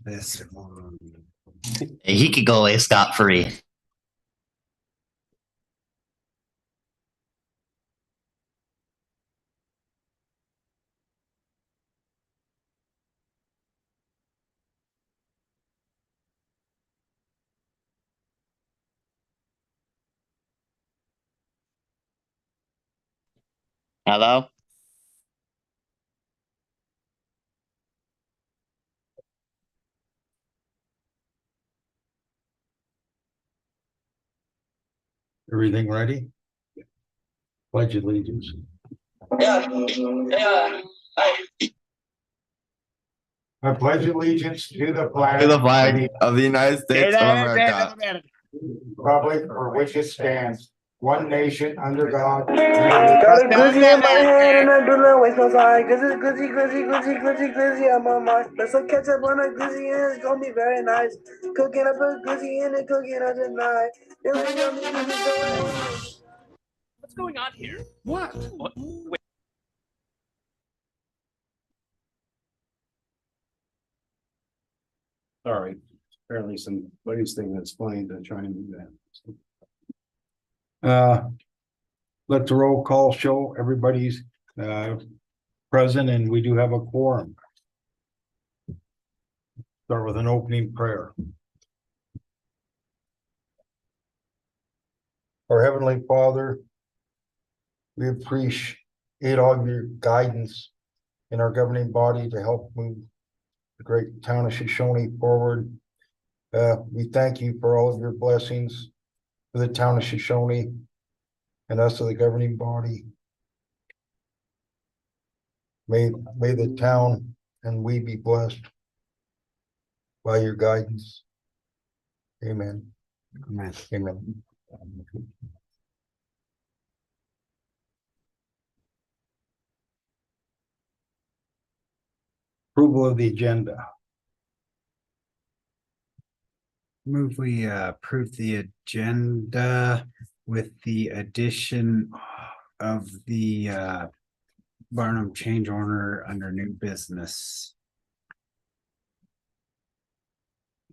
This one. He could go away scot-free. Hello? Everything ready? Pledge allegiance. I pledge allegiance to the flag of the United States of America, republic for which it stands, one nation under God. Got a glizzy in my hand and I do not waste no time. Cause it's glizzy on my mind. Let's look catch up on a glizzy and it's gonna be very nice. Cooking up a glizzy and cooking up tonight. What's going on here? What? Wait. Sorry, apparently somebody's thing that's funny to try and do that. Let the roll call show everybody's present and we do have a quorum. Start with an opening prayer. Our Heavenly Father, we appreciate all your guidance in our governing body to help move the great town of Shoshoni forward. We thank you for all of your blessings for the town of Shoshoni and us of the governing body. May the town and we be blessed by your guidance. Amen. Amen. Amen. Approval of the agenda. Move we approve the agenda with the addition of the Barnum change order under new business.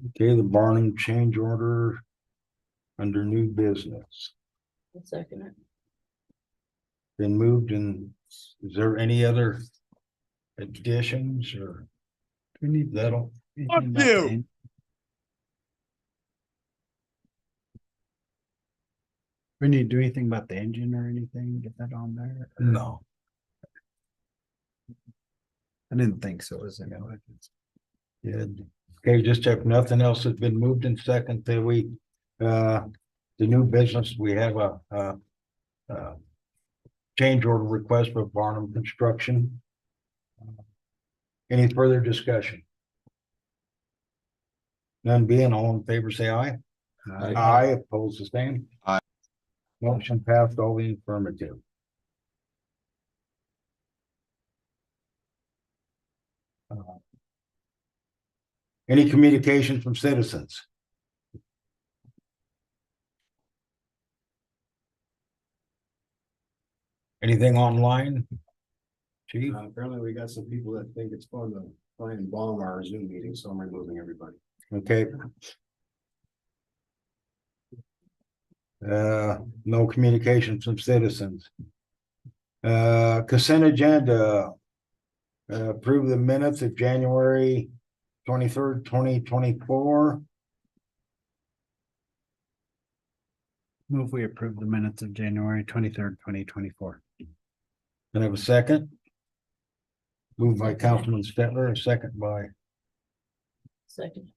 Okay, the Barnum change order under new business. I'll second it. Been moved, and is there any other additions or Do we need that'll? anything about the en- We need to do anything about the engine or anything, get that on there? No. I didn't think so, is it? Yeah. Okay, just if nothing else has been moved in second, that we the new business, we have a change order request for Barnum Construction. Any further discussion? None being, all in favor, say aye. Aye, opposed, the same. Aye. Motion passed, all the affirmative. Any communication from citizens? Anything online? Chief? Apparently we got some people that think it's fun to try and bomb our Zoom meeting, so I'm removing everybody. Okay. No communication from citizens. Consent agenda. Approve the minutes of January 23rd, 2024. Move we approve the minutes of January 23rd, 2024. Can I have a second? Moved by Councilman Stetler, a second by Second.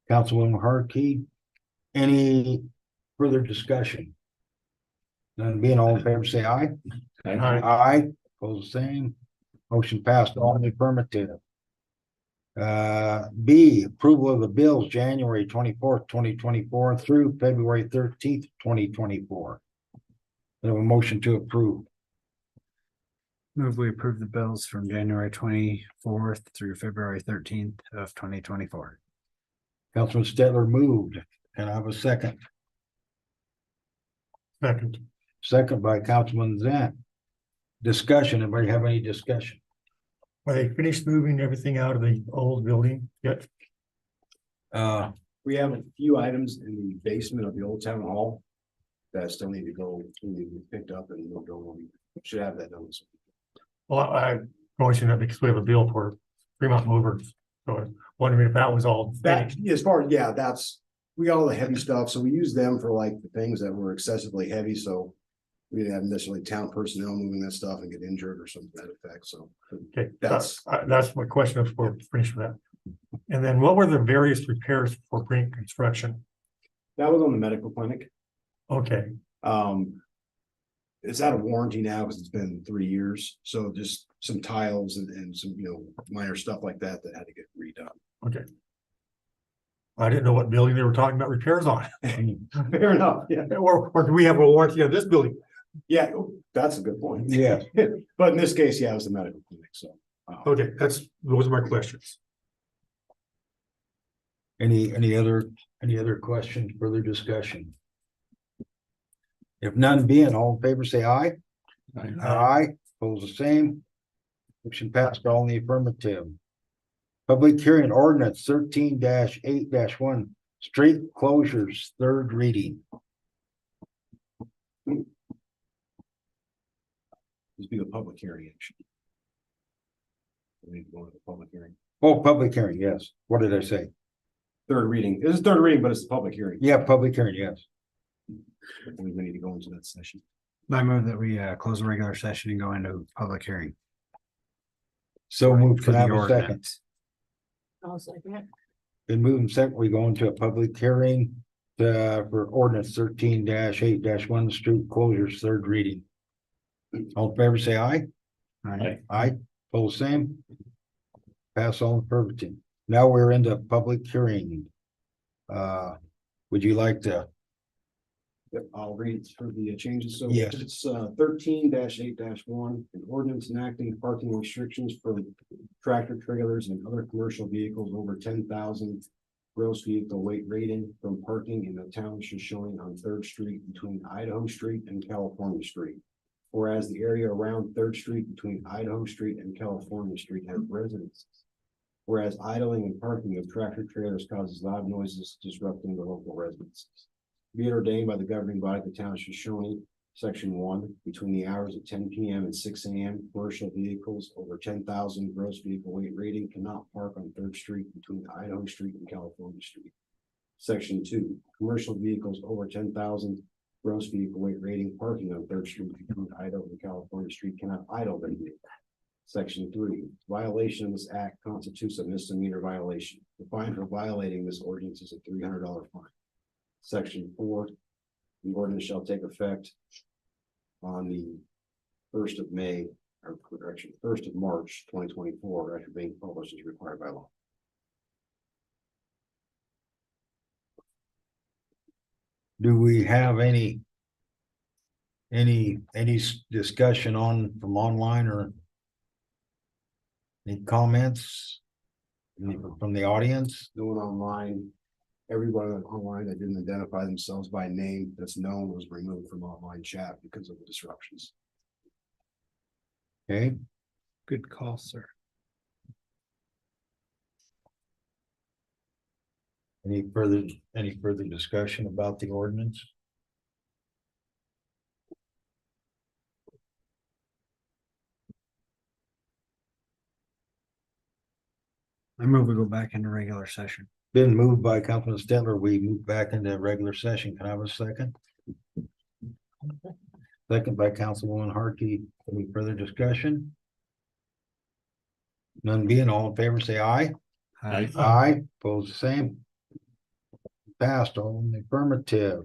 Councilwoman Harkey. Any further discussion? None being, all in favor, say aye. Aye. Aye, opposed, the same. Motion passed, all in the affirmative. B, approval of the bills, January 24th, 2024 through February 13th, 2024. I have a motion to approve. Move we approve the bills from January 24th through February 13th of 2024. Councilman Stetler moved. Can I have a second? Second. Second by Councilman Zant. Discussion, anybody have any discussion? Are they finished moving everything out of the old building yet? We have a few items in the basement of the old town hall that still need to be picked up and moved over. We should have that done. Well, I'm going to because we have a bill for Fremont movers. So I'm wondering if that was all That, finished. as far, yeah, we got all the heavy stuff, so we use them for like the things that were excessively heavy, so. We didn't have necessarily town personnel moving that stuff and get injured or something to that effect, so. Okay, That's, that's my question if we're finished with that. And then what were the various repairs for Brink Construction? that was on the medical clinic. Okay, It's out of warranty now because it's been 3 years, so just some tiles and some, minor stuff like that had to get redone. okay. I didn't know what building they were talking about repairs on. Fair enough, yeah. Or do we have a warranty on this building? Yeah, that's a good point. Yeah. But in this case, yeah, it was the medical clinic, so. Okay, those are my questions. Any other questions, further discussion? If none being, all in favor, say aye. Aye, pose the same. Motion passed, all in the affirmative. Public hearing ordinance 13-8-1, street closures, third reading. This be the public hearing, actually. We need to go to the public hearing. Oh, public hearing, yes. What did I say? Third reading. This is third reading, but it's the public hearing. Yeah, public hearing, yes. We need to go into that session. I move that we close the regular session and go into public hearing. So moved. For Can I the have a second? ordinance. I'll second it. Been moved second. We go into a public hearing for ordinance 13-8-1, street closures, third reading. All in favor, say aye. Aye. Aye, pose same. Pass all in affirmative. Now we're into public hearing. Would you like to? Yep, I'll read it for the changes. So Yes. it's 13-8-1, an ordinance enacting parking restrictions for tractor trailers and other commercial vehicles over 10,000 gross vehicle weight rating from parking in the town of Shoshoni on Third Street between Idaho Street and California Street. Whereas the area around Third Street between Idaho Street and California Street has residences. Whereas idling and parking of tractor trailers causes loud noises disrupting the local residences. Be it ordained by the governing body of the town of Shoshoni, section 1, between the hours of 10 p.m. and 6 a.m., commercial vehicles over 10,000 gross vehicle weight rating cannot park on Third Street between Idaho Street and California Street. Section 2, commercial vehicles over 10,000 gross vehicle weight rating parking on Third Street between Idaho and California Street cannot idle their vehicle. Section 3, violation of this act constitutes a misdemeanor violation. The fine for violating this ordinance is a $300 fine. Section 4, the ordinance shall take effect on the 1st of May, or correction, 1st of March, 2024, after being published as required by law. Do we have any discussion from online or any comments from the audience? No one online, everyone online that didn't identify themselves by name that's known was removed from online chat because of the disruptions. Okay, Good call, sir. any further discussion about the ordinance? I move we go back into regular session. Been moved by Councilman Stetler. We move back into regular session. Can I have a second? Second by Councilwoman Harkey. Any further discussion? None being, all in favor, say aye. Aye. Aye, pose the same. Passed, all in the affirmative.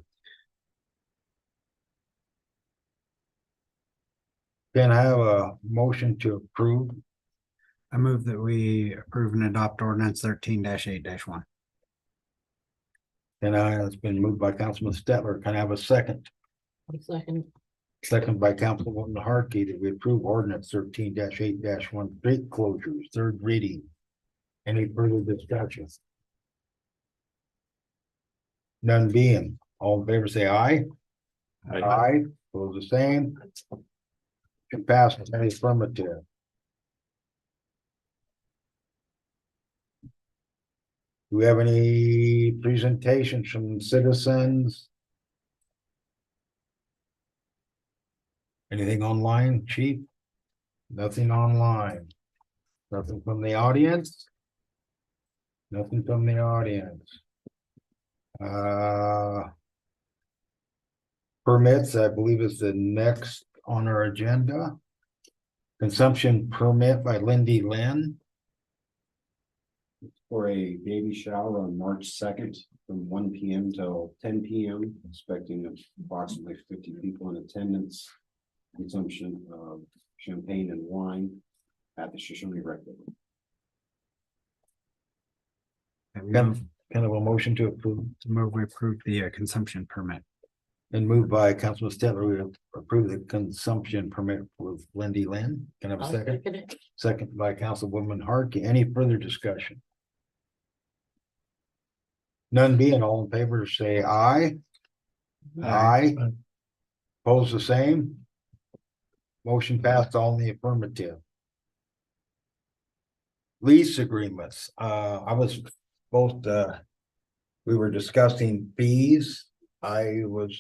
Can I have a motion to approve? I move that we approve and adopt ordinance 13-8-1. And it's been moved by Councilman Stetler. Can I have a second? I'll second it. Second by Councilwoman Harkey that we approve ordinance 13-8-1, street closures, third reading. Any further discussion? None being, all in favor, say aye. Aye, pose the same. It passed in the affirmative. Do we have any presentations from citizens? Anything online, Chief? Nothing online. Nothing from the audience? Nothing from the audience. Permits, I believe, is the next on our agenda. Consumption permit by Lindy Lynn. For a baby shower on March 2nd from 1 p.m. till 10 p.m. Expecting approximately 50 people in attendance. Consumption of champagne and wine at the Shoshoni Rec. Kind of a motion to approve. To move, we approve the consumption permit. And moved by Councilman Stetler, we approve the consumption permit with Lindy Lynn. Can I have a I'll second? second it. Second by Councilwoman Hartke. Any further discussion? None being all in favor, say aye. Aye. Pose the same. Motion passed all in the affirmative. Lease agreements, I was both, we were discussing fees. BLM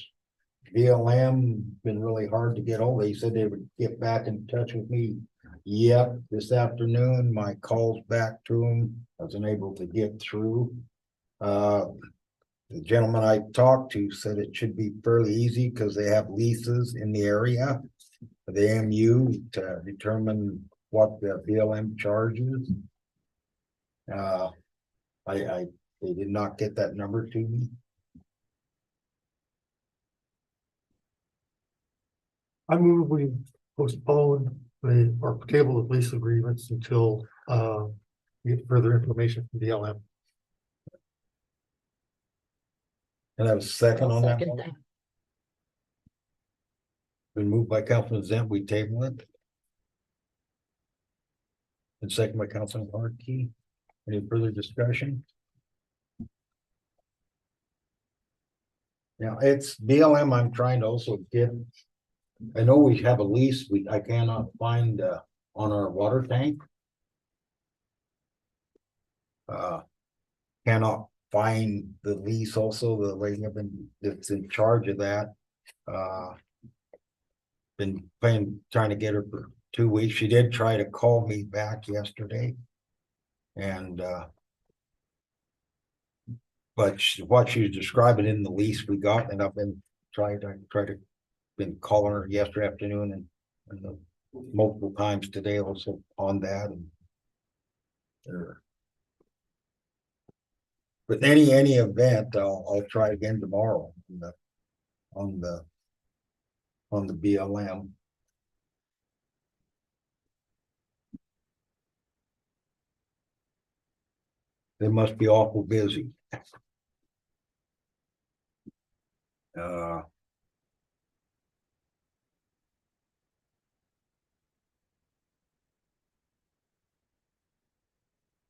been really hard to get hold of. They said they would get back in touch with me. Yep, this afternoon, my calls back to them, I was unable to get through. The gentleman I talked to said it should be fairly easy because they have leases in the area. The MU to determine what the BLM charges. They did not get that number to me. I move we postpone or table the lease agreements until we get further information from BLM. And I have a second I'll on that. second that. Been moved by Councilman Zent, we table it. And second by Councilman Hartke. Any further discussion? Now, it's BLM I'm trying to also get. I know we have a lease, I cannot find on our water tank. Cannot find the lease also, the lady that's in charge of that. Been trying to get her for 2 weeks. She did try to call me back yesterday. And but what she was describing in the lease we got, and I've been trying to been calling her yesterday afternoon and multiple times today also on that. And but any event, I'll try again tomorrow on the BLM. They must be awful busy.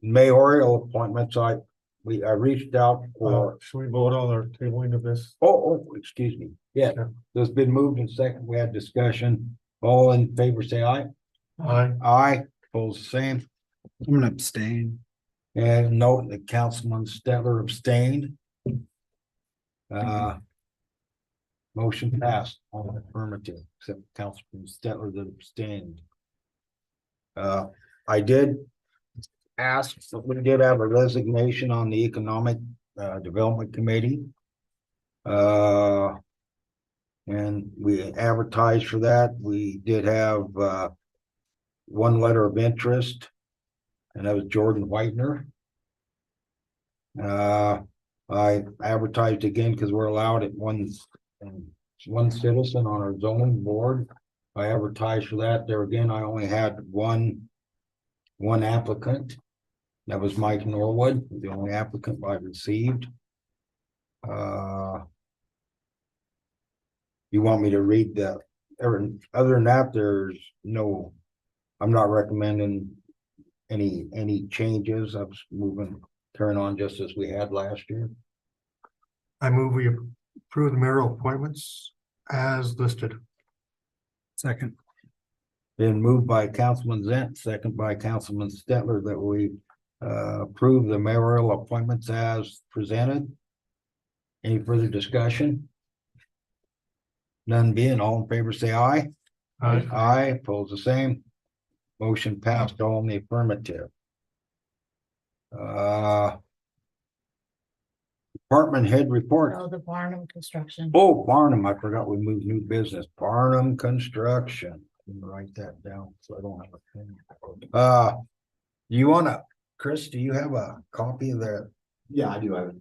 Mayoral appointments, I reached out for. Should we vote on our tabling of this? Oh, excuse me. Yeah, it's been moved and second. We had discussion. All in favor, say aye. Aye. Aye, opposed the same. I'm gonna abstain. And note that Councilman Stetler abstained. Motion passed on affirmative, except Councilman Stetler that abstained. I did ask, we did have a resignation on the Economic Development Committee. And we advertised for that. We did have one letter of interest, and that was Jordan Whitener. I advertised again because we're allowed at one citizen on our zoning board. I advertised for that. There again, I only had one applicant. That was Mike Norwood, the only applicant I received. You want me to read the, other than that, there's no, I'm not recommending any changes. I was carrying on just as we had last year. I move we approve the mayoral appointments as listed. Second. Been moved by Councilman Zent, second by Councilman Stetler, that we approve the mayoral appointments as presented. Any further discussion? None being, all in favor, say aye. Aye. Aye, opposed the same. Motion passed, all in the affirmative. Department head report. Oh, the Barnum construction. Oh, Barnum, I forgot we moved new business. Barnum Construction. Let me write that down so I don't have a pen. You wanna, Chris, do you have a copy of that? Yeah, I do. I would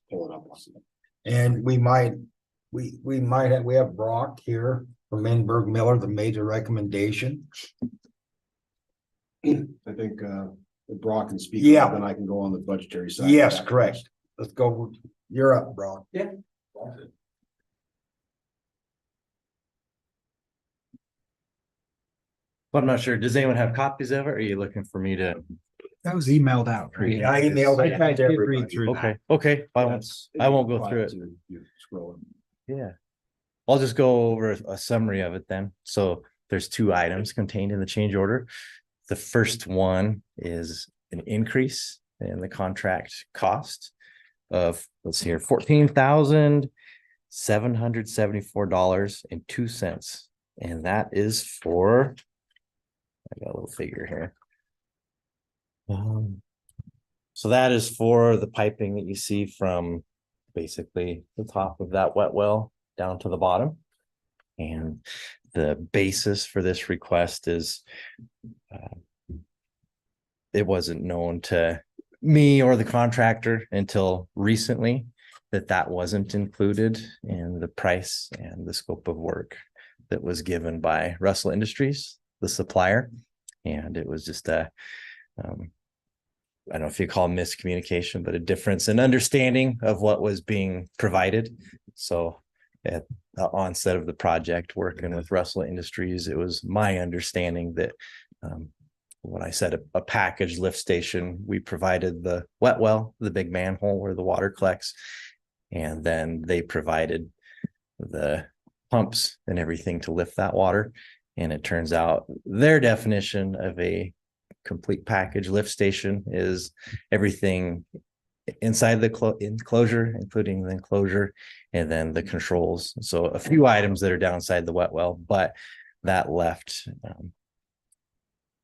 pull it up. And we have Brock here from Enberg Miller that made the recommendation. I think, if Brock can speak. Yeah. Then I can go on the budgetary side. Yes, correct. Let's go. You're up, Brock. Yeah. But I'm not sure. Does anyone have copies of it? Or are you looking for me to? That was emailed out. right? I emailed it I out to did read everybody. through that. Okay, okay. I won't go through it. Scroll. Yeah. I'll just go over a summary of it then. So there's 2 items contained in the change order. The first one is an increase in the contract cost of, let's see here, $14,774.02. And that is for, I got a little figure here. So that is for the piping that you see from basically the top of that wet well down to the bottom. And the basis for this request is it wasn't known to me or the contractor until recently that wasn't included in the price and the scope of work that was given by Russell Industries, the supplier. And it was just a I don't know if you call it miscommunication, but a difference in understanding of what was being provided. So at the onset of the project, working with Russell Industries, it was my understanding that when I said a package lift station, we provided the wet well, the big manhole where the water collects, and then they provided the pumps and everything to lift that water. And it turns out their definition of a complete package lift station is everything inside the enclosure, including the enclosure, and then the controls. So a few items that are downside the wet well, but that left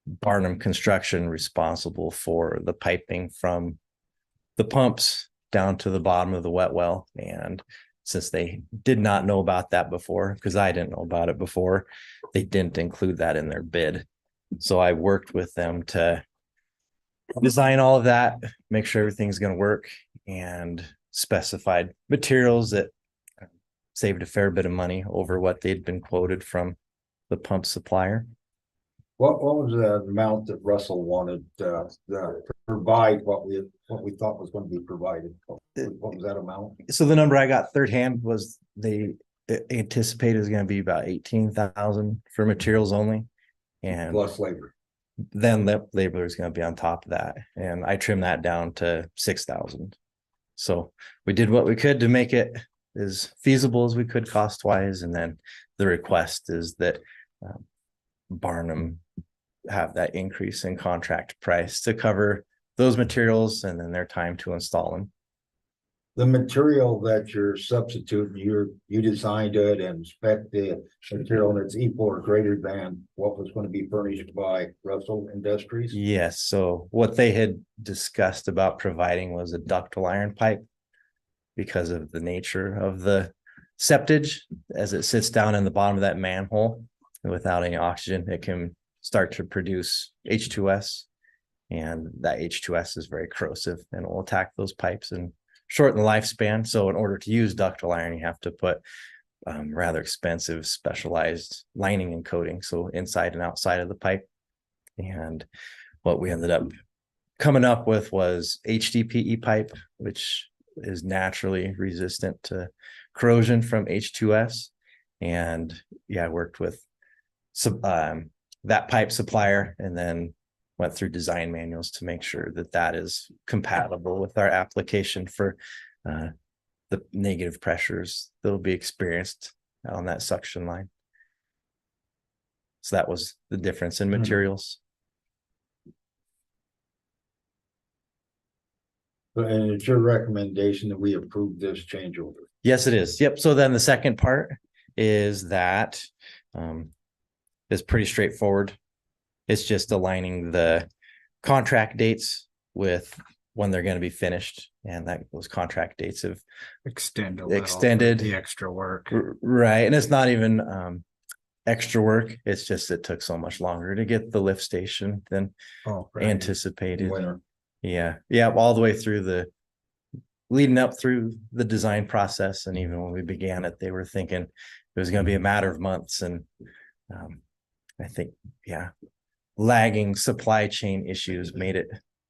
Barnum Construction responsible for the piping from the pumps down to the bottom of the wet well. And since they did not know about that before, because I didn't know about it before, they didn't include that in their bid. So I worked with them to design all of that, make sure everything's going to work, and specified materials that saved a fair bit of money over what they'd been quoted from the pump supplier. What was the amount that Russell wanted to provide what we thought was going to be provided? What was that amount? So the number I got third hand was they anticipated is going to be about 18,000 for materials only. And Plus labor. Then the labor is going to be on top of that. And I trimmed that down to 6,000. So we did what we could to make it as feasible as we could cost wise. And then the request is that Barnum have that increase in contract price to cover those materials and then their time to install them. The material that you're substituting, you designed it and spec the material, and it's equal or greater than what was going to be furnished by Russell Industries. Yes. So what they had discussed about providing was a ductile iron pipe because of the nature of the septage as it sits down in the bottom of that manhole. Without any oxygen, it can start to produce H2S, and that H2S is very corrosive and will attack those pipes and shorten the lifespan. So in order to use ductile iron, you have to put rather expensive specialized lining and coating, so inside and outside of the pipe. And what we ended up coming up with was HDPE pipe, which is naturally resistant to corrosion from H2S. And yeah, I worked with that pipe supplier and then went through design manuals to make sure that that is compatible with our application for the negative pressures that will be experienced on that suction line. So that was the difference in materials. And it's your recommendation that we approve this change order. Yes, it is. Yep. So then the second part is that is pretty straightforward. It's just aligning the contract dates with when they're going to be finished, and that those contract dates have Extend a little for Extended. the extra work. right. And it's not even extra work. It's just it took so much longer to get the lift station than Oh, right. anticipated. Winter. Yeah, all the way through leading up through the design process. And even when we began it, they were thinking it was going to be a matter of months. And I think, lagging supply chain issues made it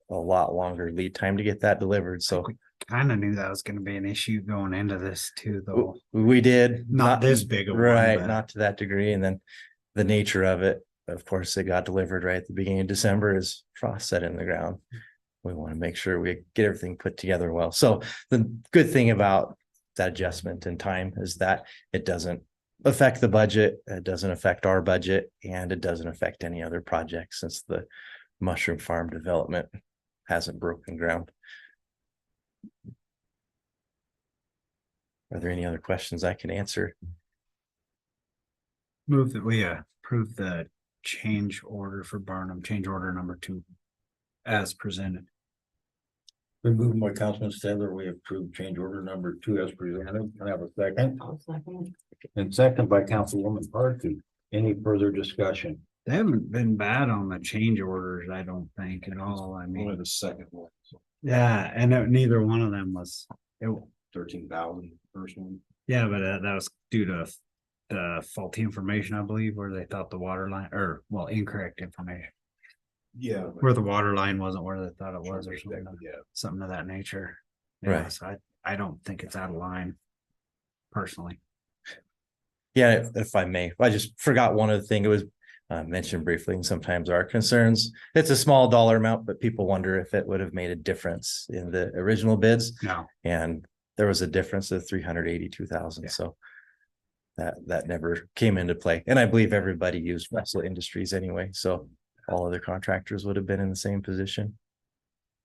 a lot longer lead time to get that delivered. So Kind of knew that was going to be an issue going into this too, though. we did Not this big of one, right, but- not to that degree. And then the nature of it, of course, it got delivered right at the beginning of December as frost set in the ground. We want to make sure we get everything put together well. So the good thing about that adjustment in time is that it doesn't affect the budget, it doesn't affect our budget, and it doesn't affect any other projects since the mushroom farm development hasn't broken ground. Are there any other questions I can answer? Move that we approve the change order for Barnum, change order number 2 as presented. We moved by Councilman Stedler, we approve change order number 2 as presented. Can I have a second? I'll second And second by Councilwoman Parkey. Any further discussion? They haven't been bad on the change orders, I don't think at all. I mean, Only the second one, yeah, and neither one of them was, 13,000 first one. yeah, but that was due to the faulty information, I believe, where they thought the water line, or well, incorrect information, Yeah. where the water line wasn't where they thought it was or something, Yeah. something of that nature. Right. Yeah, so I don't think it's out of line personally. Yeah, if I may, I just forgot one other thing. It was mentioned briefly, and sometimes our concerns. It's a small dollar amount, but people wonder if it would have made a difference in the original bids. No, And there was a difference of 382,000. Yeah. So that never came into play. And I believe everybody used Russell Industries anyway. So all other contractors would have been in the same position.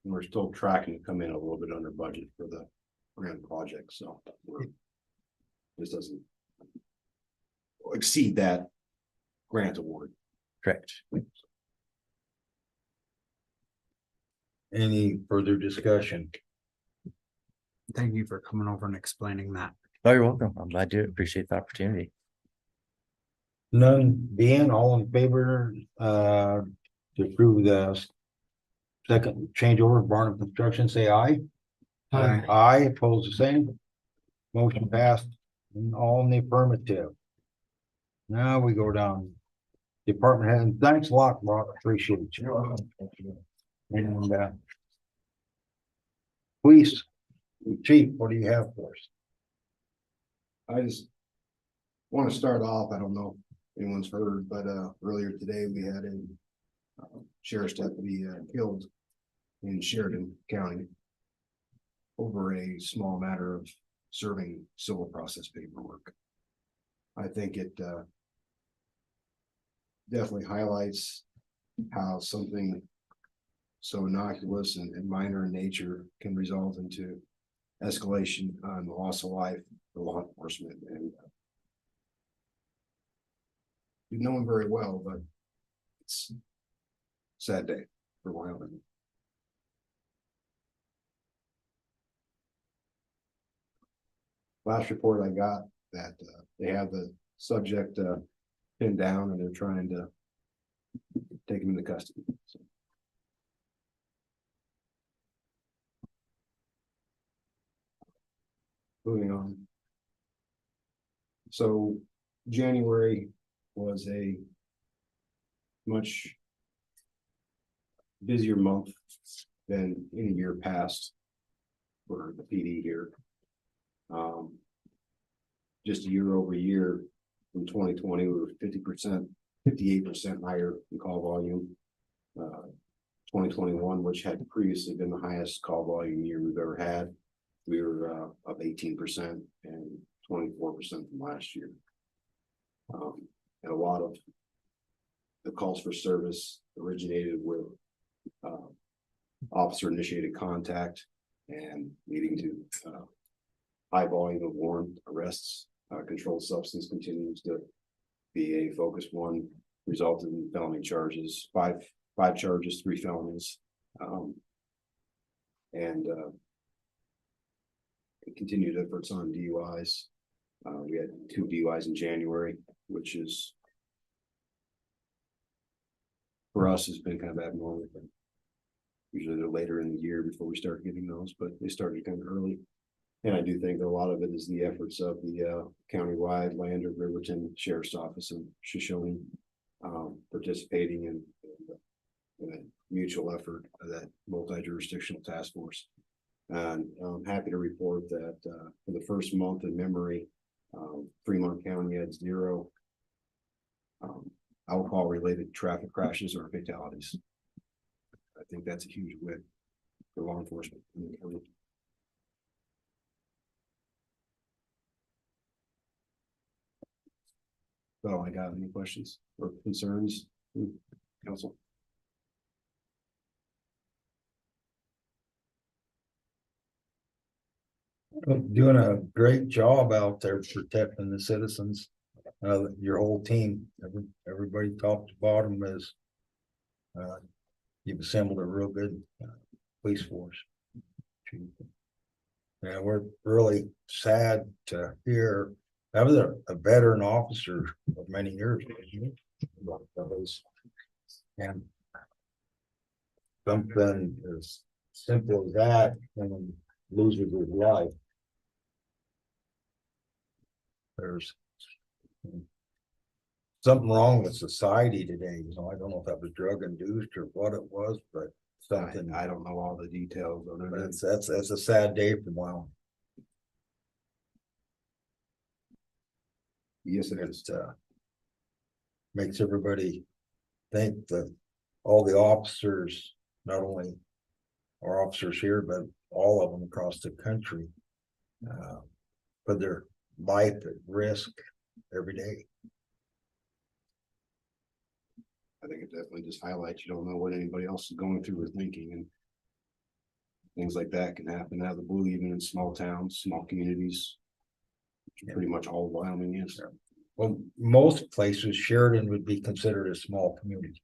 And we're still tracking to come in a little bit under budget for the grand project, so this doesn't exceed that grant award. Correct. Any further discussion? thank you for coming over and explaining that. Oh, you're welcome. I'm glad to appreciate the opportunity. None being, all in favor, to approve the second change order of Barnum Construction, say aye. Aye. Aye, opposed the same. Motion passed, and all in the affirmative. Now we go down. Department head, and thanks a lot, Rob, appreciate you. And police, chief, what do you have for us? I just want to start off, I don't know if anyone's heard, but earlier today we had a sheriff's deputy killed in Sheridan County over a small matter of serving civil process paperwork. I think it definitely highlights how something so innocuous and minor in nature can result into escalation on the loss of life for law enforcement. And we know him very well, but it's a sad day for Wyoming. Last report I got that they have the subject pinned down and they're trying to take him into custody. So. Moving on. So January was a much busier month than any year past for the PD here. Just year over year from 2020, we were 50%, 58% higher in call volume. 2021, which had previously been the highest call volume year we've ever had, we were up 18% and 24% from last year. And a lot of the calls for service originated with officer initiated contact and leading to high volume of warrant arrests. Controlled substance continues to be a focus one, resulted in felony charges, five charges, 3 felonies. And continued efforts on DUIs. We had 2 DUIs in January, which is for us has been kind of abnormal. Usually they're later in the year before we start getting those, but they started kind of early. And I do think a lot of it is the efforts of the countywide Lander, Riverton Sheriff's Office and Shoshoni participating in a mutual effort of that multi-jurisdictional task force. And I'm happy to report that for the first month in memory, Fremont County had 0 alcohol-related traffic crashes or fatalities. I think that's a huge win for law enforcement in the county. So I got any questions or concerns, council? Doing a great job out there protecting the citizens. Your whole team, everybody top to bottom is. You've assembled a real good police force. Yeah, we're really sad to hear. I was a veteran officer of many years. And something as simple as that, and loses his life. There's something wrong with society today. You know, I don't know if that was drug induced or what it was, but something. I don't know all the details other than That's a sad day for Wyoming. yes, it is. Makes everybody think that all the officers, not only our officers here, but all of them across the country, put their life at risk every day. I think it definitely just highlights you don't know what anybody else is going through or thinking, and things like that can happen out of the blue, even in small towns, small communities. Pretty much all Wyoming is. Well, most places, Sheridan would be considered a small community.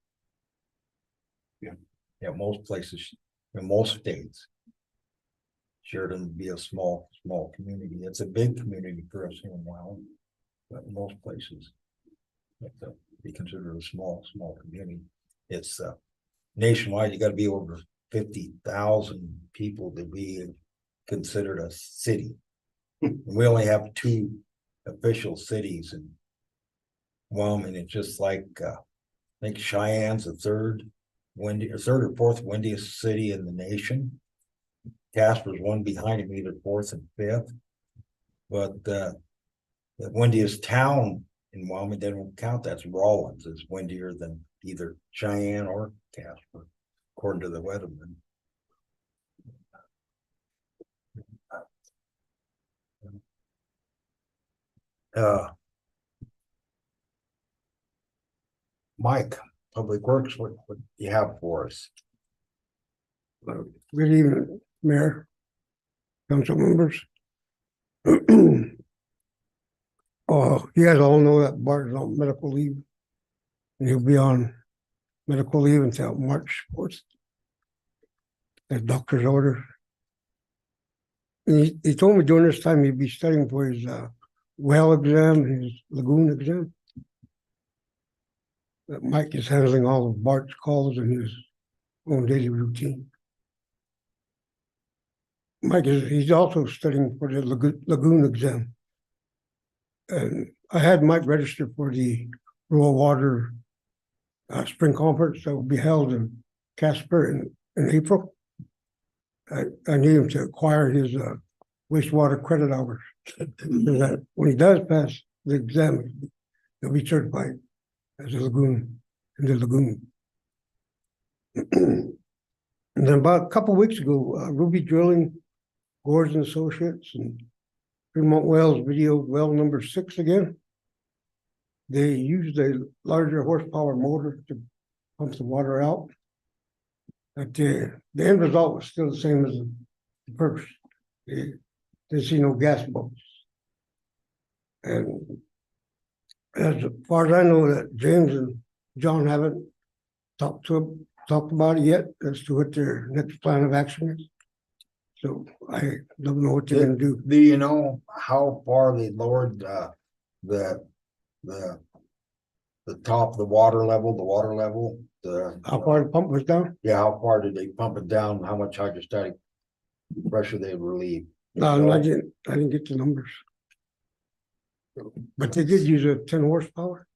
Yeah, most places, in most states. Sheridan would be a small community. It's a big community for us here in Wyoming. But in most places, it's be considered a small community. It's nationwide, you gotta be over 50,000 people to be considered a city. We only have 2 official cities in Wyoming. It's just like I think Cheyenne's the third or 4th windiest city in the nation. Casper's one behind him, either 4th and 5th. But the windiest town in Wyoming, they don't count. That's Rawlins. It's windier than either Cheyenne or Casper, according to the weatherman. Mike, Public Works, what do you have for us? Good evening, Mayor, council members. Oh, you guys all know that Bart's on medical leave. And he'll be on medical leave until March 4th. The doctor's order. And he told me during this time he'd be studying for his well exam, his lagoon exam. That Mike is handling all of Bart's calls in his own daily routine. He's also studying for the lagoon exam. And I had Mike register for the rural water spring conference that will be held in Casper in April. I need him to acquire his wastewater credit hours. So that when he does pass the exam, he'll be certified as a lagoon in the lagoon. And then about a couple of weeks ago, Ruby Drilling, Gores and Associates, and Fremont Wells videoed well number 6 again. They used a larger horsepower motor to pump the water out. But the end result was still the same as first. They see no gas boats. And as far as I know, that James and John haven't talked about it yet as to what their next plan of action is. So I don't know what they're gonna do. Do you know how far they lowered the top of the water level, How far the pump was down? yeah, how far did they pump it down? How much hydrostatic pressure they relieve? No, I didn't get the numbers. But they did use a 10 horsepower.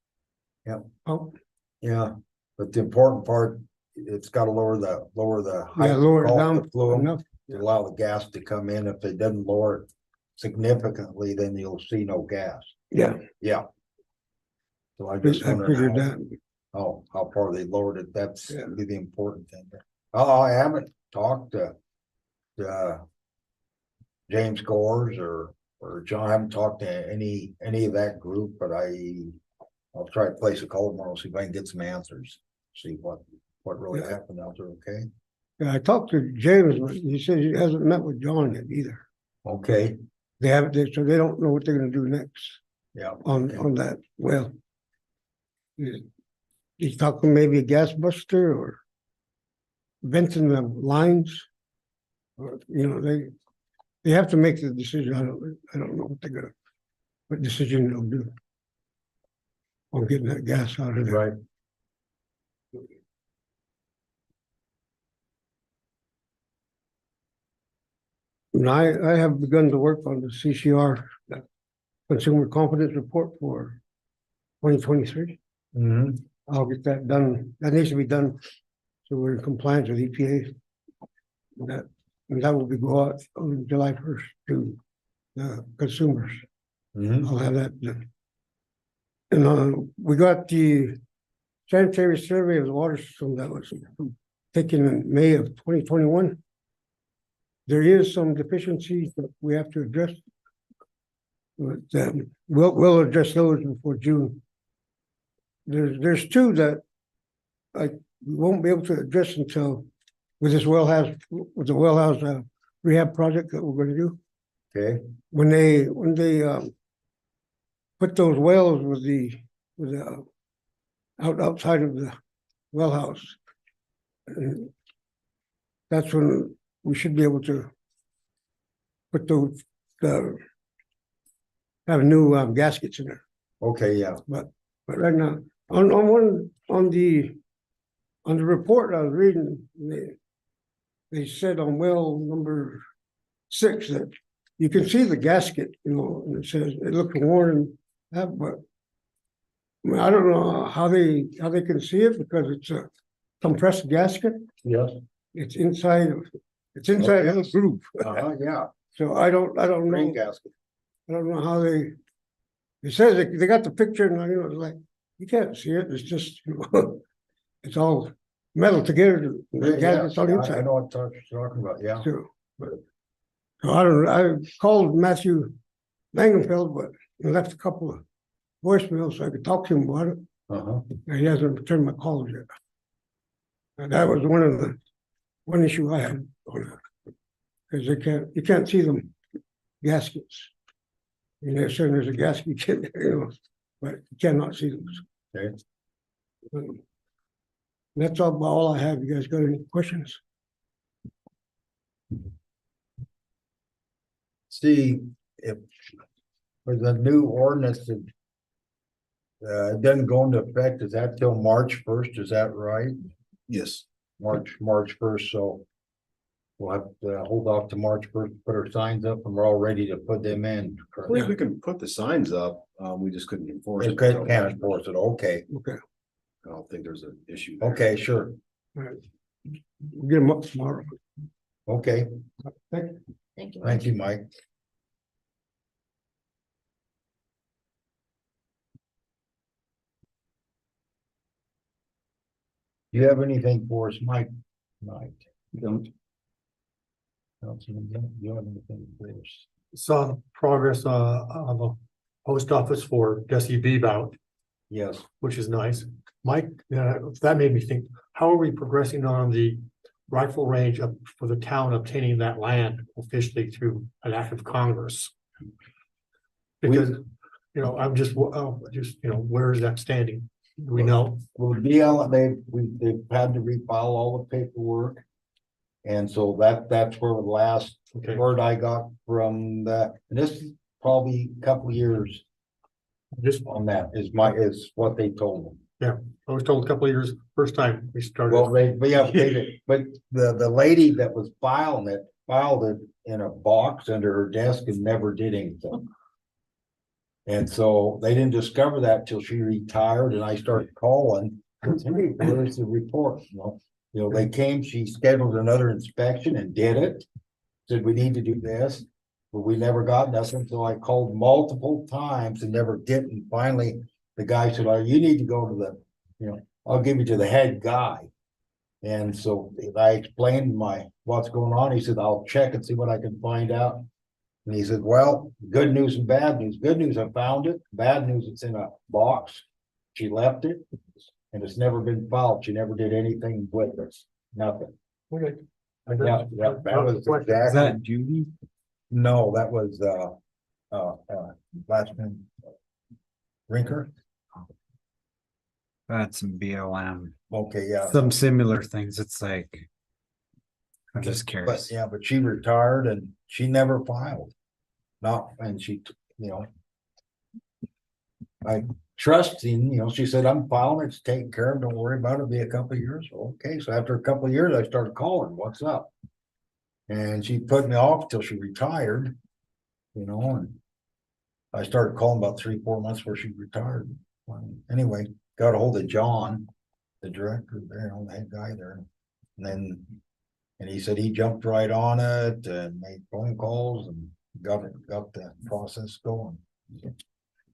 Yep. Pump. Yeah, but the important part, it's gotta lower the height. Yeah, lower it of down the fluid enough. to allow the gas to come in. If they didn't lower it significantly, then you'll see no gas. Yeah, Yeah. So I I just wondered figured how, that. how far they lowered it. That's Yeah. really the important thing. Oh, I haven't talked to James Gores or John. I haven't talked to any of that group, but I'll try to place a call tomorrow, see if I can get some answers. See what really Yeah. happened out there, okay? Yeah, I talked to James, but he said he hasn't met with John yet either. Okay, They haven't, so they don't know what they're gonna do next yeah. on okay. that well. He's talking maybe a gas buster or venting the lines. Or, they have to make the decision. I don't know what decision they'll do on getting that gas out of there. Right. And I have begun to work on the CCR, the Consumer Confidence Report for 2023. Mm-hmm. I'll get that done. That needs to be done. So we're in compliance with EPA. And that will be go out on July 1st to consumers. Mm-hmm. I'll have that done. And we got the sanitary survey of the water system that was taken in May of 2021. There is some deficiencies that we have to address. But we'll address those before June. There's two that we won't be able to address until with the wellhouse rehab project that we're going to do. Okay. When they put those wells with the outside of the wellhouse, that's when we should be able to put those have new gaskets in there. Okay, yeah. But right now, on the report I was reading, they said on well number 6 that you can see the gasket, and it says it looks worn and but I don't know how they can see it because it's a compressed gasket. Yes. It's inside of the groove. Yeah. So I don't Rain know. gasket. I don't know how it says they got the picture and it's like, you can't see it. It's just, it's all metal together. The gasket's on the I inside. know what you're talking about, yeah. So I don't know. I called Matthew Langenfeld, but he left a couple of voicemails so I could talk to him about it. Uh-huh. And he hasn't returned my calls yet. And that was one issue I had on it. Because you can't see them gaskets. And they're saying there's a gasket kit there, but you cannot see them. Okay. That's all I have. You guys got any questions? See, if there's a new ordinance that it doesn't go into effect, is that till March 1st? Is that right? Yes. March 1st, so we'll have to hold off to March 1st, to put our signs up, and we're all ready to put them in. I believe we can put the signs up, we just couldn't enforce it. Can't enforce it, okay, Okay. I don't think there's an issue there. okay, sure, All right. We'll get them up tomorrow. okay, Thank you. Thank you. thank you, Mike. Do you have anything for us, Mike? Mike? Don't. Councilman, do you have anything for us? Saw progress on the post office for Jesse Beebout, Yes, which is nice. Mike, that made me think, how are we progressing on the rifle range up for the town obtaining that land officially through an act of Congress. Because, you know, I'm just, where is that standing? Do we know? Well, they've had to refile all the paperwork. And so that's where the last Okay. word I got from that, and this is probably a couple of years Just, on that is what they told me. I was told a couple of years, first time we started. Well, they did, but the lady that was filing it, filed it in a box under her desk and never did anything. And so they didn't discover that till she retired and I started calling, hey, where's the report? You know, they came, she scheduled another inspection and did it. Said, we need to do this, but we never got nothing, so I called multiple times and never did, and finally, the guy said, oh, you need to go to I'll give you to the head guy. And so I explained what's going on, he said, I'll check and see what I can find out. And he said, well, good news and bad news. Good news, I found it. Bad news, it's in a box. She left it and it's never been filed. She never did anything with it. Nothing. Okay. Yeah, that was Is exactly. that Judy? No, that was, last name. Rinker? That's some BLM, Okay, yeah. some similar things. It's like. I'm just But curious. yeah, but she retired and she never filed. And she, I trust in, she said, I'm filing, it's taken care of, don't worry about it, it'll be a couple of years. Okay, so after a couple of years, I started calling, what's up? And she put me off till she retired, and I started calling about 3-4 months before she retired. Anyway, got a hold of John, the director there, the head guy there. And he said he jumped right on it and made phone calls and got the process going.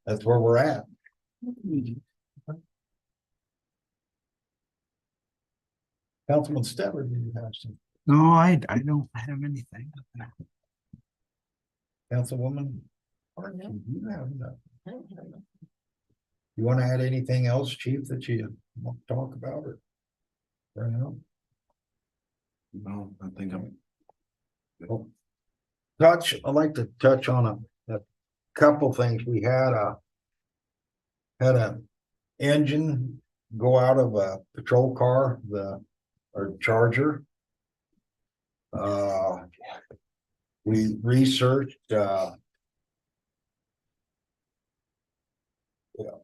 That's where we're at. Councilman Steller, do you have some? No, I don't have anything. Councilwoman? You have none. You want to add anything else, Chief, that you want to talk about or? Bring up? No, I think I'm. I'd like to touch on a couple things. We had a engine go out of a patrol car, our Charger. We researched,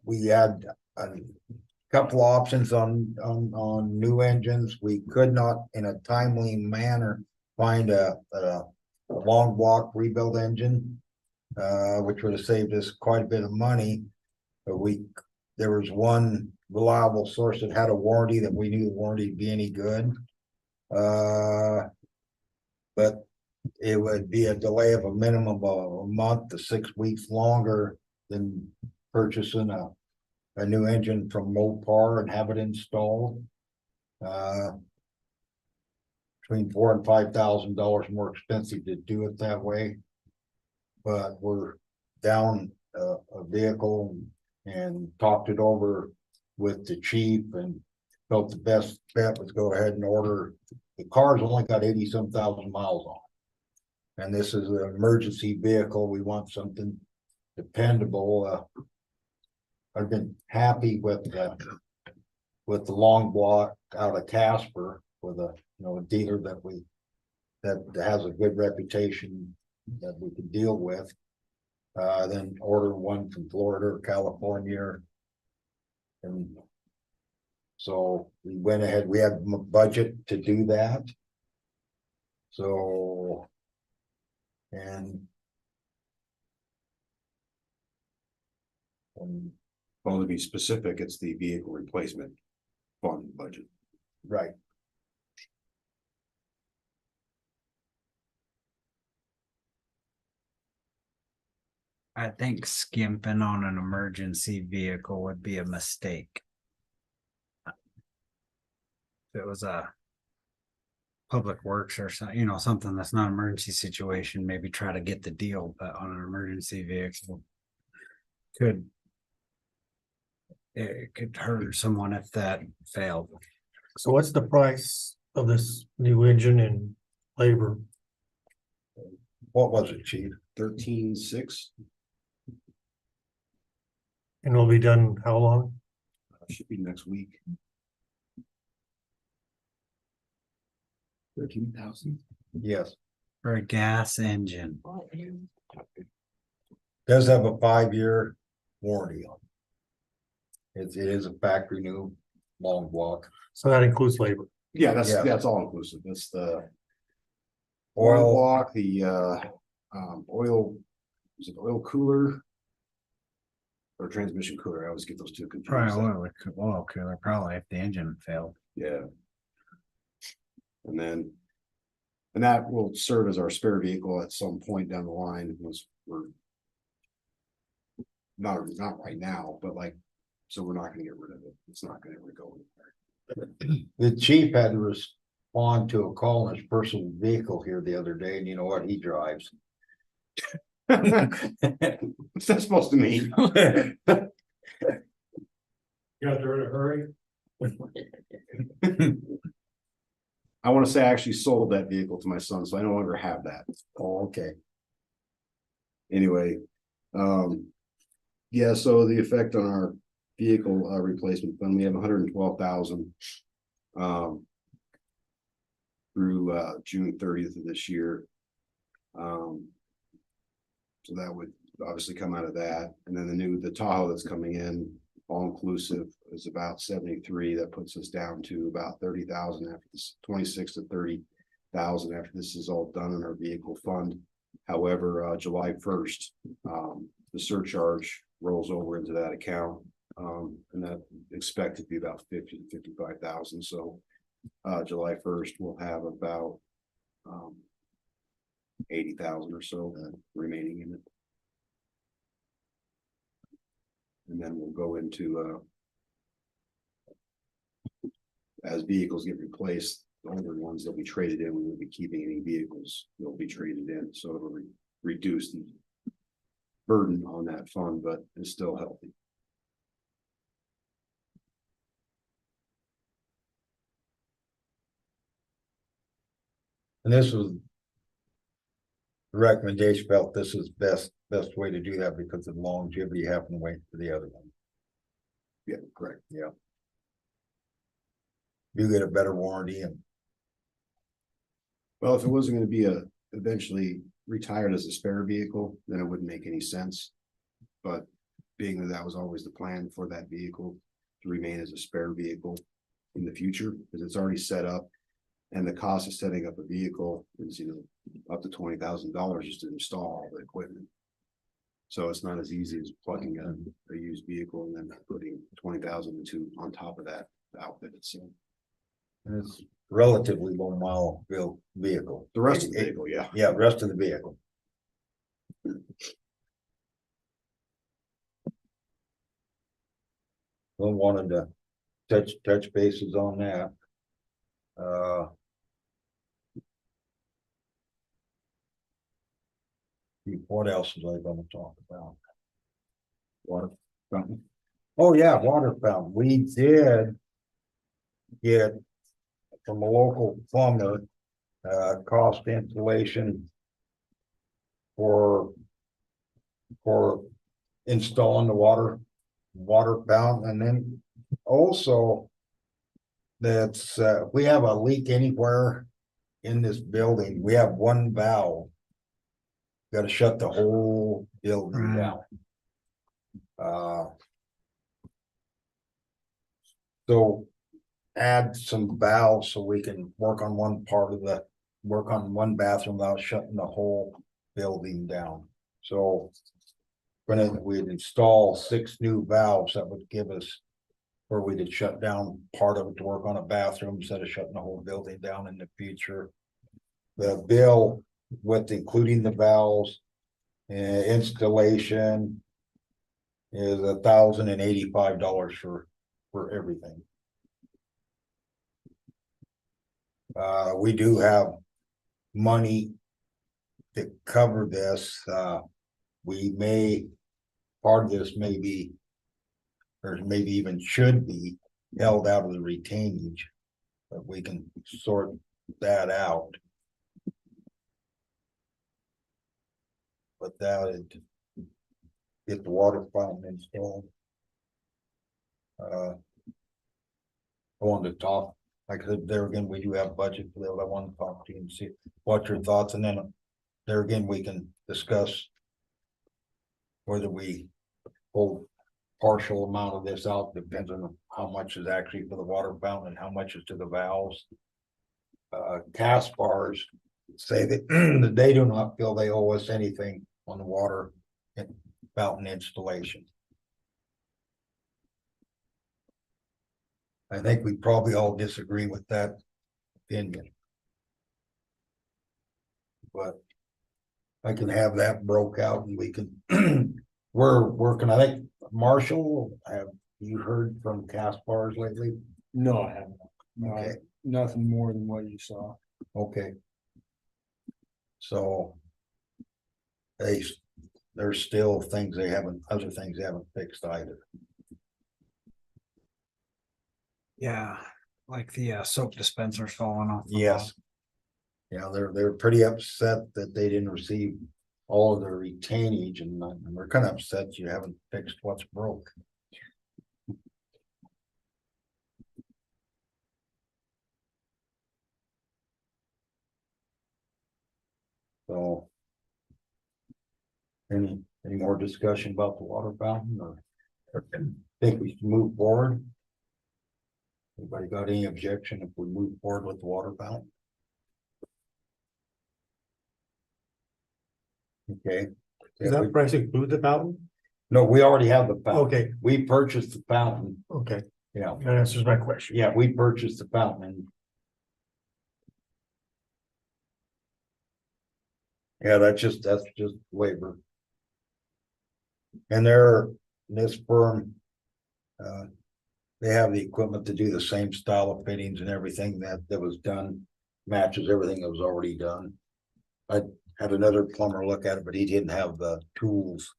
we had a couple options on new engines. We could not in a timely manner find a long block rebuild engine, which would have saved us quite a bit of money. But there was one reliable source that had a warranty that we knew the warranty would be any good. But it would be a delay of a minimum of a month to 6 weeks longer than purchasing a new engine from Mopar and have it installed. Between $4,000 and $5,000 more expensive to do it that way. But we're down a vehicle and talked it over with the chief and felt the best bet was go ahead and order. The car's only got 80-some thousand miles on it. And this is an emergency vehicle. We want something dependable. I've been happy with the long block out of Casper with a dealer that has a good reputation that we can deal with. Then order one from Florida or California. And so we went ahead, we had a budget to do that. So, Well, to be specific, it's the vehicle replacement fund budget. right. I think skimping on an emergency vehicle would be a mistake. If it was a public works or something, something that's not an emergency situation, maybe try to get the deal, but on an emergency vehicle it could hurt someone if that failed. So what's the price of this new engine and labor. What was it, chief? 13,600. And it'll be done how long? Should be next week. 13,000. Yes, For a gas engine. does have a 5-year warranty on it. It is a factory new long block. So that includes labor. Yeah, that's Yeah. that's all inclusive. That's the oil Oil, block, the oil, is it oil cooler? Or transmission cooler, I always get those two confused. Probably oil cooler, probably if the engine failed. Yeah. And that will serve as our spare vehicle at some point down the line once we're. Not right now, but like, so we're not gonna get rid of it. It's not gonna ever go anywhere. the chief had to respond to a call in his personal vehicle here the other day, and you know what he drives? What's that supposed to mean? You guys are in a hurry? I wanna say I actually sold that vehicle to my son, so I no longer have that. Oh, okay. Anyway, yeah, so the effect on our vehicle replacement fund, we have 112,000. Through June 30th of this year. So that would obviously come out of that, and then the Tahoe that's coming in, all inclusive, is about 73. That puts us down to about 30,000 after this, 26 to 30,000 after this is all done in our vehicle fund. However, July 1st, the surcharge rolls over into that account, and that expected to be about 50 to 55,000. So July 1st, we'll have about 80,000 or so remaining in it. And then we'll go into as vehicles get replaced, the older ones that we traded in, we won't be keeping any vehicles, they'll be traded in, so it'll reduce the burden on that fund, but it's still healthy. And this was the recommendation felt this is best way to do that because of the longevity you have to wait for the other one. Yeah, correct. Yeah. You get a better warranty and Well, if it wasn't gonna be eventually retired as a spare vehicle, then it wouldn't make any sense. But being that was always the plan for that vehicle to remain as a spare vehicle in the future, because it's already set up. And the cost of setting up a vehicle is, up to $20,000 just to install all the equipment. So it's not as easy as plugging a used vehicle and then putting 20,000 on top of that outfit itself. and it's relatively low mile vehicle. The rest of the vehicle, yeah. Yeah, rest of the vehicle. We wanted to touch bases on that. What else was I gonna talk about? Water fountain. Oh, yeah, water fountain. We did get from a local plumber, cost installation for installing the water fountain, and then also that's, if we have a leak anywhere in this building, we have one valve. Got to shut the whole building down. So add some valves so we can work on one bathroom without shutting the whole building down. So we'd install 6 new valves that would give us where we could shut down part of it to work on a bathroom instead of shutting the whole building down in the future. The bill with including the valves and installation is $1,085 for everything. We do have money to cover this. Part of this may be, or maybe even should be held out of the retainage But we can sort that out. Without it, get the water fountain installed. I wanted to talk, like I said, there again, we do have budget for that. I want to talk to you and see what your thoughts, and then there again, we can discuss whether we pull partial amount of this out, depends on how much is actually for the water fountain and how much is to the valves. Caspars say that that they do not feel they owe us anything on the water and fountain installation. I think we probably all disagree with that opinion. But I can have that broke out and we can, we're working, I think, Marshall, have you heard from Caspars lately? No, I haven't. No, Okay. nothing more than what you saw. Okay. So. There's still things they haven't, other things they haven't fixed either. Yeah, like the soap dispensers falling off. the Yes. Yeah, they're pretty upset that they didn't receive all of their retainage, and we're kind of upset you haven't fixed what's broke. So. Any more discussion about the water fountain, or think we should move forward? Anybody got any objection if we move forward with the water fountain? Okay. Does that price include the fountain? No, we already have the fountain. Okay, We purchased the fountain. okay, Yeah, that answers my question. yeah, we purchased the fountain. Yeah, that's just labor. And this firm. They have the equipment to do the same style of fittings and everything that was done, matches everything that was already done. I had another plumber look at it, but he didn't have the tools.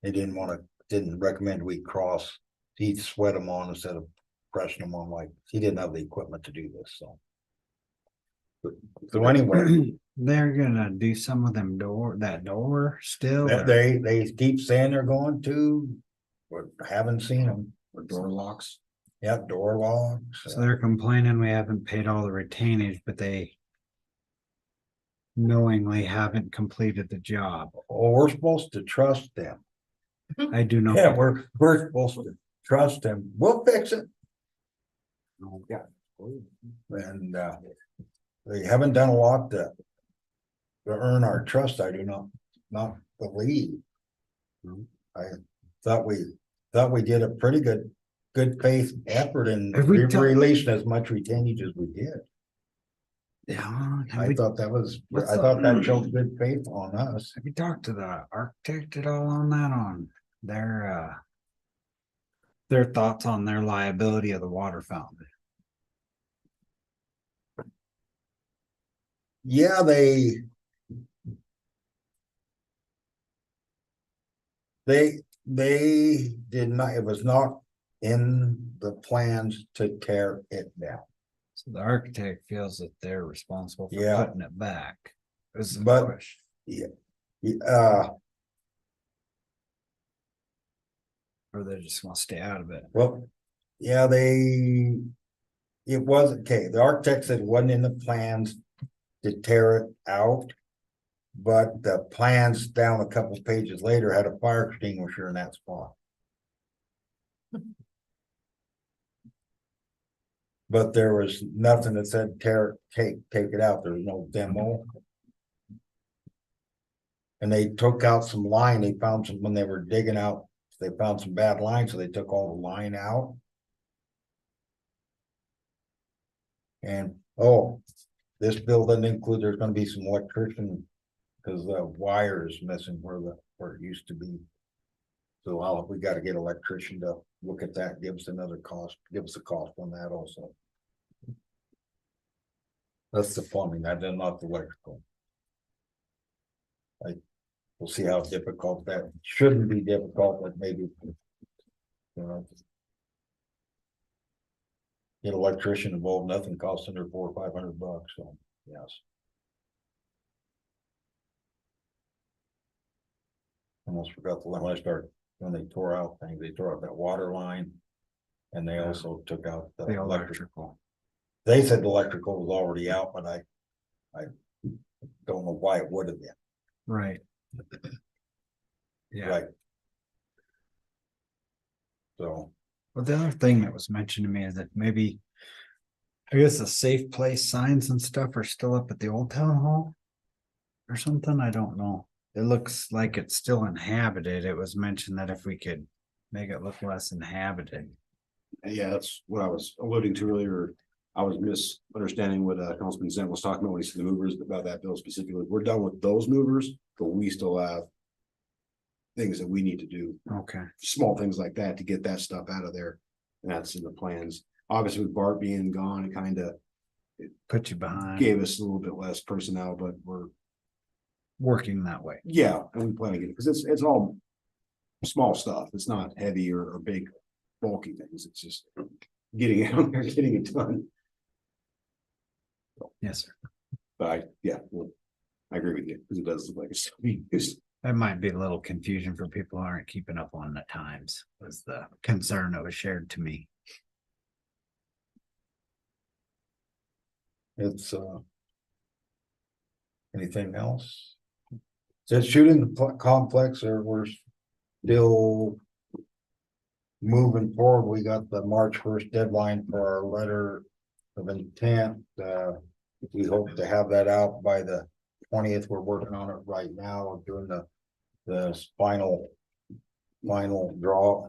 He didn't recommend we cross, he'd sweat them on instead of pressing them on, like, he didn't have the equipment to do this, so. So anyway, They're gonna do some of them that door still. or- they keep saying they're going to, but haven't seen them. or door locks. Yep, door locks. So they're complaining we haven't paid all the retainage, but they knowingly haven't completed the job. Oh, we're supposed to trust them. I do not. Yeah, we're supposed to trust them. We'll fix it. Oh, yeah. And they haven't done a lot to earn our trust. I do not believe. I thought we did a pretty good faith effort in Have we done- releasing as much retainage as we did. Yeah. I thought that showed good faith on us. Have you talked to the architect at all on that, on their thoughts on their liability of the water fountain? Yeah, they did not, it was not in the plans to tear it down. So the architect feels that they're responsible for Yeah. putting it back. Is the But- question. Or they're just gonna stay out of it. Well, yeah, it was, okay, the architect said it wasn't in the plans to tear it out. But the plans down a couple pages later had a fire extinguisher in that spot. But there was nothing that said take it out. There was no demo. And they took out some line. They found some, when they were digging out, they found some bad lines, so they took all the line out. And, this bill doesn't include, there's gonna be some electrician, because the wire is missing where it used to be. So we gotta get electrician to look at that, give us another cost, give us a cost on that also. That's the plumbing, that is not the electrical. We'll see how difficult that, shouldn't be difficult, but maybe. You know. get an electrician involved, nothing costs under $400 or $500, so, yes. Almost forgot when I started, when they tore out things, they tore out that water line. And they also took out the The electrical. They said the electrical was already out, but I don't know why it would have been. Right. Yeah. Right. So, Well, the other thing that was mentioned to me is that maybe, I guess the safe place signs and stuff are still up at the old town hall. Or something, I don't know. It looks like it's still inhabited. It was mentioned that if we could make it look less inhabited. Yeah, that's what I was alluding to earlier. I was misunderstanding what Councilman Zent was talking about when he said the movers, about that bill specifically. We're done with those movers, but we still have things that we need to do, Okay. small things like that to get that stuff out of there. And that's in the plans. Obviously with Bart being gone, it kind of Put you behind. gave us a little bit less personnel, but we're, Working that way. yeah, and we plan to get it, because it's all small stuff. It's not heavy or big bulky things. It's just getting it out there, getting it done. Yes, sir. But I agree with you, because it does look like it's being used. That might be a little confusion for people who aren't keeping up on the times, was the concern that was shared to me. it's, anything else? Says shooting complex, or we're still moving forward. We got the March 1st deadline for our letter of intent. We hope to have that out by the 20th. We're working on it right now. We're doing the final draw,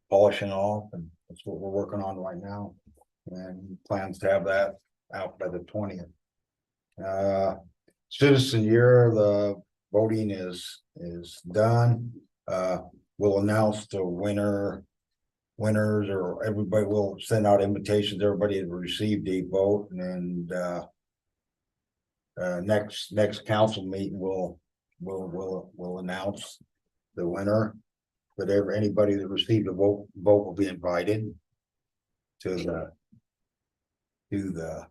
polishing off, and that's what we're working on right now. And plans to have that out by the 20th. Citizen year, the voting is done. We'll announce the winners, or everybody will send out invitations, everybody that received a vote, and next council meeting will announce the winner. But anybody that received a vote will be invited to the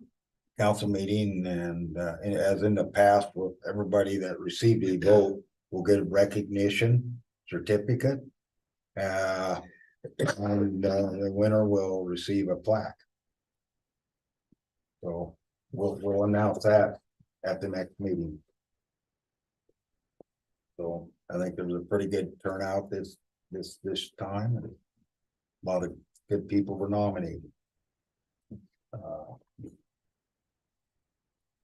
council meeting, and as in the past, with everybody that received a vote will get a recognition certificate. And the winner will receive a plaque. So we'll announce that at the next meeting. So I think there's a pretty good turnout this time. A lot of good people were nominated.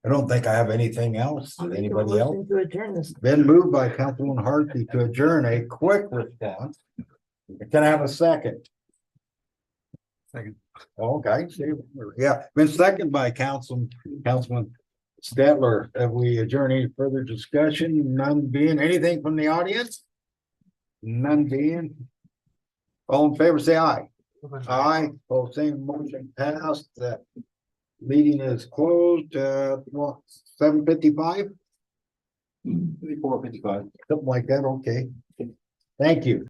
I don't think I have anything else. Anybody else? To adjourn this. Been moved by Councilman Hartley to adjourn. A quick response. Can I have a second? Second. Okay, yeah, been seconded by Councilman Stetler. Have we adjourned any further discussion? None being. Anything from the audience? None being. All in favor, say aye. Aye. Both same motion passed. That meeting is closed. 7:55. 54, 55. Something like that. Okay. Thank you.